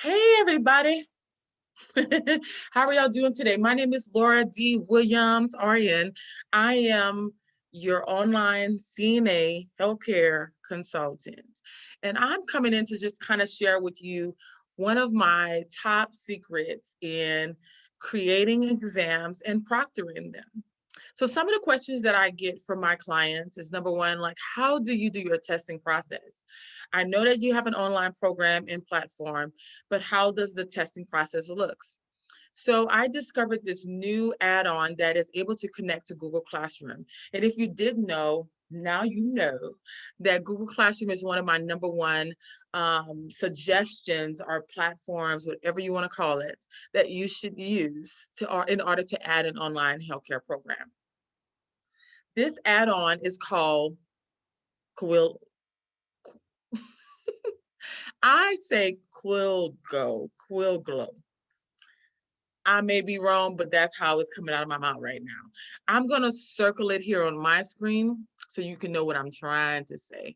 Hey, everybody. How are y'all doing today? My name is Laura D. Williams, RN. I am your online CNA healthcare consultant. And I'm coming in to just kind of share with you one of my top secrets in creating exams and proctoring them. So some of the questions that I get from my clients is number one, like, how do you do your testing process? I know that you have an online program and platform, but how does the testing process looks? So I discovered this new add-on that is able to connect to Google Classroom. And if you didn't know, now you know that Google Classroom is one of my number one suggestions or platforms, whatever you want to call it, that you should use in order to add an online healthcare program. This add-on is called Quill. I say Quillglow. I may be wrong, but that's how it's coming out of my mouth right now. I'm gonna circle it here on my screen so you can know what I'm trying to say.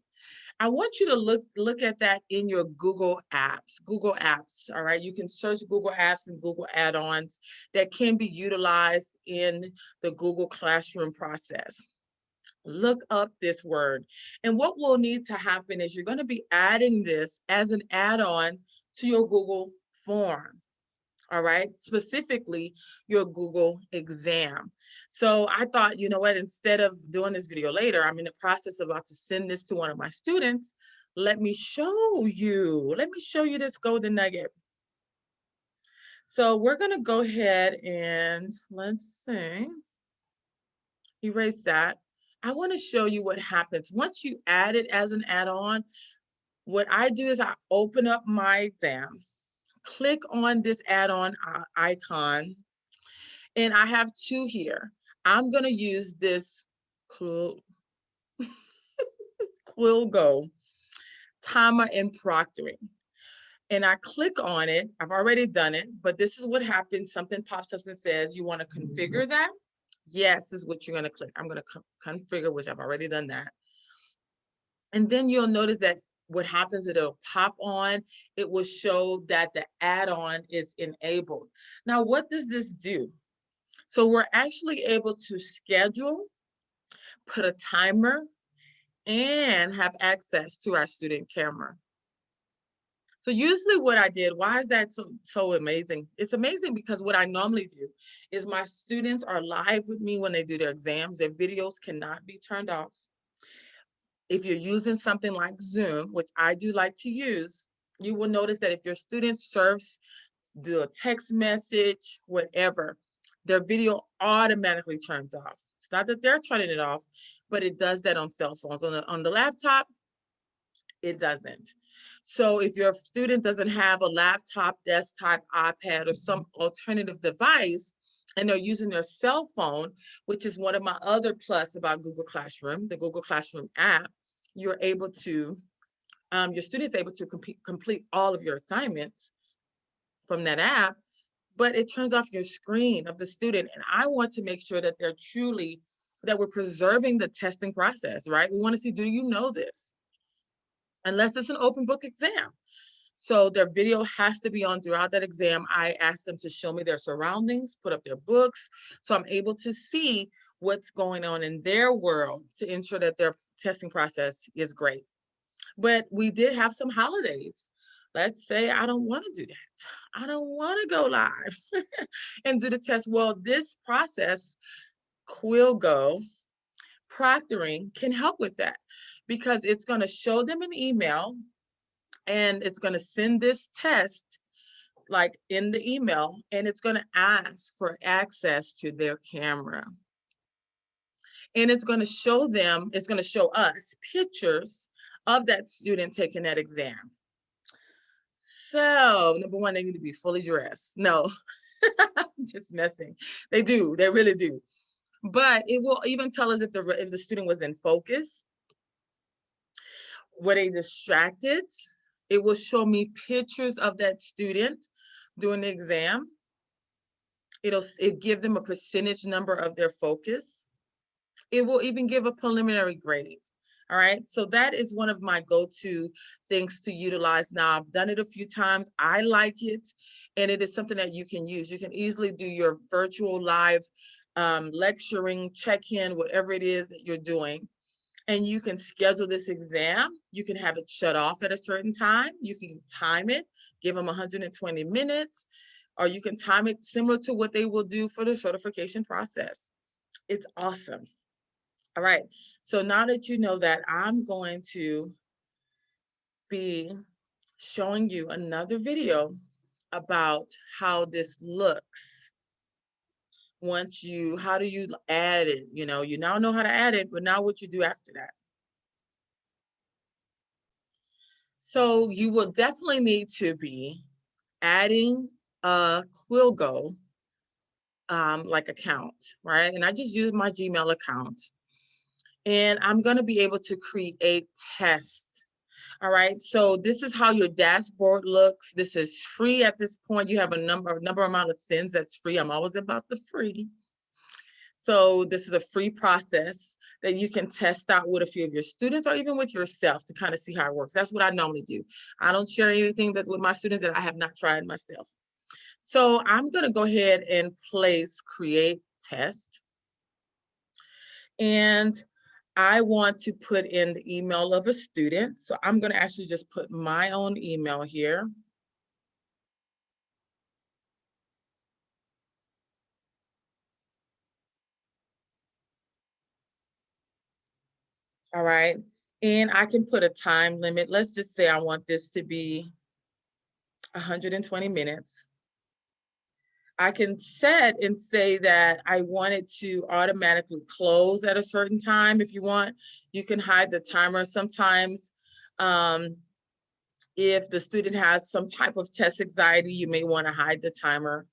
I want you to look at that in your Google Apps. Google Apps, all right? You can search Google Apps and Google add-ons that can be utilized in the Google Classroom process. Look up this word. And what will need to happen is you're going to be adding this as an add-on to your Google form. All right, specifically your Google exam. So I thought, you know what, instead of doing this video later, I'm in the process of about to send this to one of my students. Let me show you. Let me show you this golden nugget. So we're going to go ahead and let's see, erase that. I want to show you what happens once you add it as an add-on. What I do is I open up my exam, click on this add-on icon, and I have two here. I'm going to use this Quillgo timer and proctoring. And I click on it. I've already done it, but this is what happens. Something pops up and says, you want to configure that? Yes, is what you're going to click. I'm going to configure, which I've already done that. And then you'll notice that what happens, it'll pop on. It will show that the add-on is enabled. Now, what does this do? So we're actually able to schedule, put a timer, and have access to our student camera. So usually what I did, why is that so amazing? It's amazing because what I normally do is my students are live with me when they do their exams. Their videos cannot be turned off. If you're using something like Zoom, which I do like to use, you will notice that if your student do a text message, whatever, their video automatically turns off. It's not that they're turning it off, but it does that on cell phones. On the laptop, it doesn't. So if your student doesn't have a laptop, desktop, iPad, or some alternative device, and they're using their cell phone, which is one of my other plus about Google Classroom, the Google Classroom app, you're able to, your student's able to complete all of your assignments from that app, but it turns off your screen of the student. And I want to make sure that that we're preserving the testing process, right? We want to see, do you know this? Unless it's an open book exam. So their video has to be on throughout that exam. I ask them to show me their surroundings, put up their books, so I'm able to see what's going on in their world to ensure that their testing process is great. But we did have some holidays. Let's say I don't want to do that. I don't want to go live and do the test. Well, this process, Quillgo, proctoring, can help with that because it's going to show them an email and it's going to send this test like in the email, and it's going to ask for access to their camera. And it's going to show them, it's going to show us pictures of that student taking that exam. So number one, they need to be fully dressed. No, I'm just messing. They do, they really do. But it will even tell us if the student was in focus, were they distracted. It will show me pictures of that student during the exam. It give them a percentage number of their focus. It will even give a preliminary grade. All right, so that is one of my go-to things to utilize. Now, I've done it a few times. I like it, and it is something that you can use. You can easily do your virtual live lecturing, check-in, whatever it is that you're doing. And you can schedule this exam. You can have it shut off at a certain time. You can time it, give them 120 minutes, or you can time it similar to what they will do for the certification process. It's awesome. All right, so now that you know that, I'm going to be showing you another video about how this looks. Once you, how do you add it? You know, you now know how to add it, but now what you do after that. So you will definitely need to be adding a Quilgo like account, right? And I just use my Gmail account. And I'm going to be able to create tests. All right, so this is how your dashboard looks. This is free at this point. You have a number amount of things that's free. I'm always about the free. So this is a free process that you can test out with a few of your students or even with yourself to kind of see how it works. That's what I normally do. I don't share anything that with my students that I have not tried myself. So I'm going to go ahead and place create test. And I want to put in the email of a student. So I'm going to actually just put my own email here. All right. And I can put a time limit. Let's just say I want this to be 120 minutes. I can set and say that I want it to automatically close at a certain time. If you want, you can hide the timer. Sometimes if the student has some type of test anxiety, you may want to hide the timer.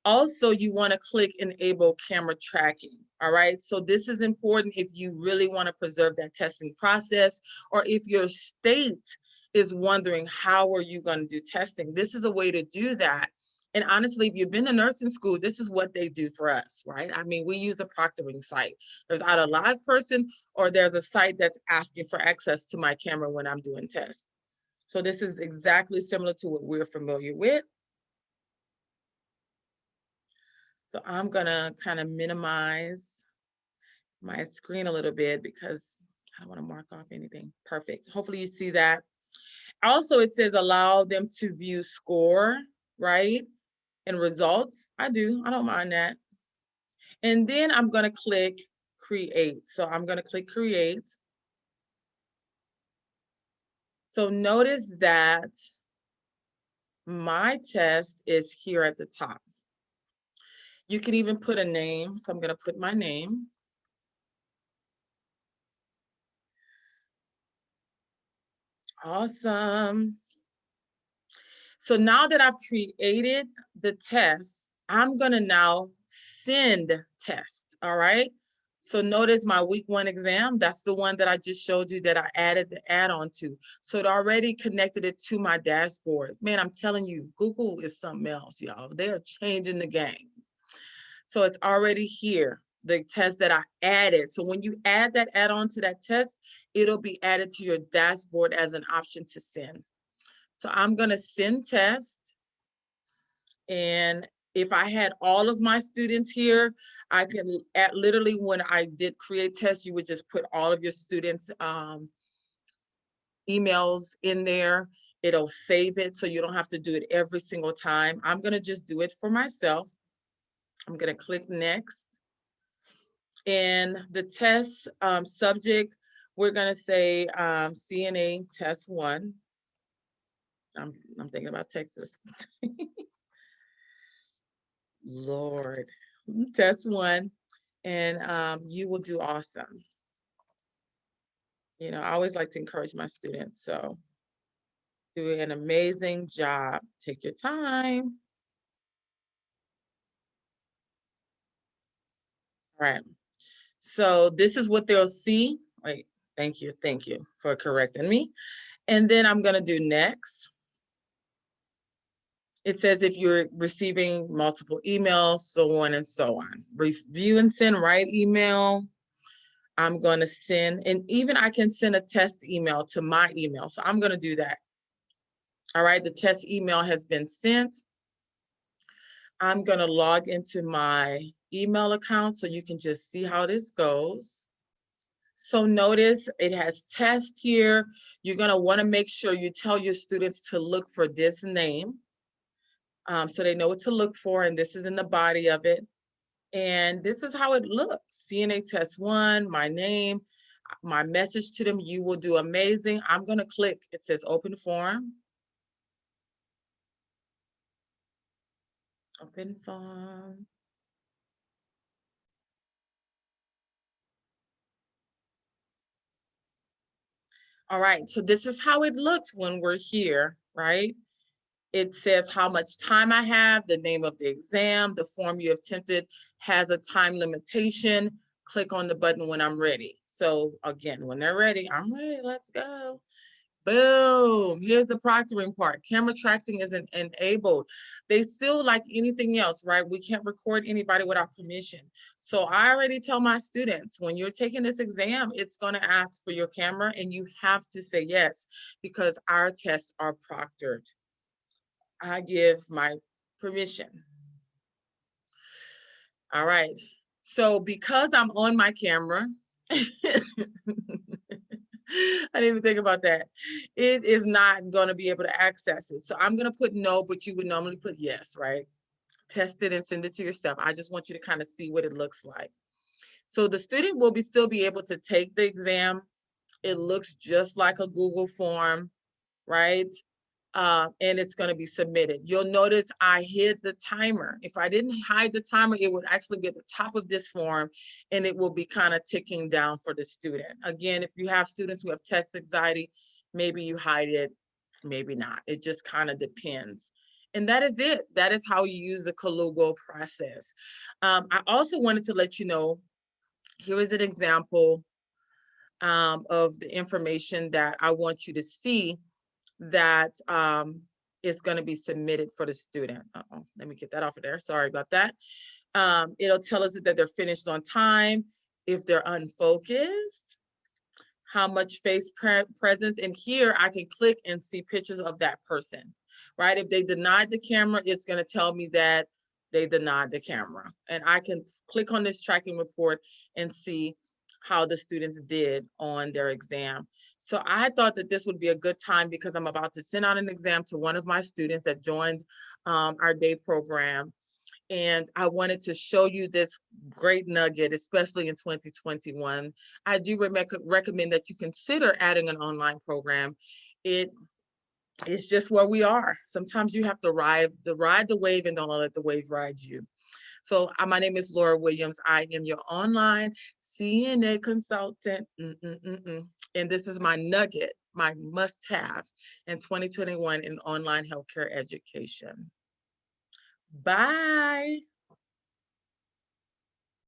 Also, you want to click enable camera tracking. All right, so this is important if you really want to preserve that testing process, or if your state is wondering how are you going to do testing. This is a way to do that. And honestly, if you've been to nursing school, this is what they do for us, right? I mean, we use a proctoring site. There's either a live person or there's a site that's asking for access to my camera when I'm doing tests. So this is exactly similar to what we're familiar with. So I'm gonna kind of minimize my screen a little bit because I don't want to mark off anything. Perfect. Hopefully you see that. Also, it says allow them to view score, right? And results. I do. I don't mind that. And then I'm going to click create. So I'm going to click create. So notice that my test is here at the top. You can even put a name. So I'm going to put my name. Awesome. So now that I've created the test, I'm gonna now send test, all right? So notice my week 1 exam, that's the one that I just showed you that I added the add-on to. So it already connected it to my dashboard. Man, I'm telling you, Google is something else, y'all. They are changing the game. So it's already here, the test that I added. So when you add that add-on to that test, it'll be added to your dashboard as an option to send. So I'm going to send test. And if I had all of my students here, I can literally when I did create test, you would just put all of your students' emails in there. It'll save it so you don't have to do it every single time. I'm going to just do it for myself. I'm going to click next. And the test subject, we're going to say CNA test 1. I'm thinking about Texas. Lord, test 1, and you will do awesome. You know, I always like to encourage my students, so do an amazing job. Take your time. All right, so this is what they'll see. Wait, thank you for correcting me. And then I'm gonna do next. It says if you're receiving multiple emails, so on and so on. Review and send right email. I'm going to send, and even I can send a test email to my email. So I'm going to do that. All right, the test email has been sent. I'm going to log into my email account so you can just see how this goes. So notice it has test here. You're going to want to make sure you tell your students to look for this name, so they know what to look for, and this is in the body of it. And this is how it looks. CNA test 1, my name, my message to them, you will do amazing. I'm going to click, it says open form. Open form. All right, so this is how it looks when we're here, right? It says how much time I have, the name of the exam, the form you have attempted has a time limitation. Click on the button when I'm ready. So again, when they're ready, I'm ready, let's go. Boom, here's the proctoring part. Camera tracking isn't enabled. They still, like anything else, right? We can't record anybody without permission. So I already tell my students, when you're taking this exam, it's gonna ask for your camera and you have to say yes, because our tests are proctored. I give my permission. All right. So because I'm on my camera, I didn't even think about that. It is not going to be able to access it. So I'm going to put no, but you would normally put yes, right? Test it and send it to yourself. I just want you to kind of see what it looks like. So the student will still be able to take the exam. It looks just like a Google form, right? And it's going to be submitted. You'll notice I hid the timer. If I didn't hide the timer, it would actually be at the top of this form and it will be kind of ticking down for the student. Again, if you have students who have test anxiety, maybe you hide it, maybe not. It just kind of depends. And that is it. That is how you use the Kalugo process. I also wanted to let you know, here is an example of the information that I want you to see that is going to be submitted for the student. Let me get that off of there. Sorry about that. It'll tell us that they're finished on time, if they're unfocused, how much face presence. And here I can click and see pictures of that person, right? If they denied the camera, it's going to tell me that they denied the camera. And I can click on this tracking report and see how the students did on their exam. So I thought that this would be a good time because I'm about to send out an exam to one of my students that joined our day program. And I wanted to show you this great nugget, especially in 2021. I do recommend that you consider adding an online program. It is just where we are. Sometimes you have to ride the wave and don't let the wave ride you. So my name is Laura Williams. I am your online CNA consultant. And this is my nugget, my must-have in 2021 in online healthcare education. Bye.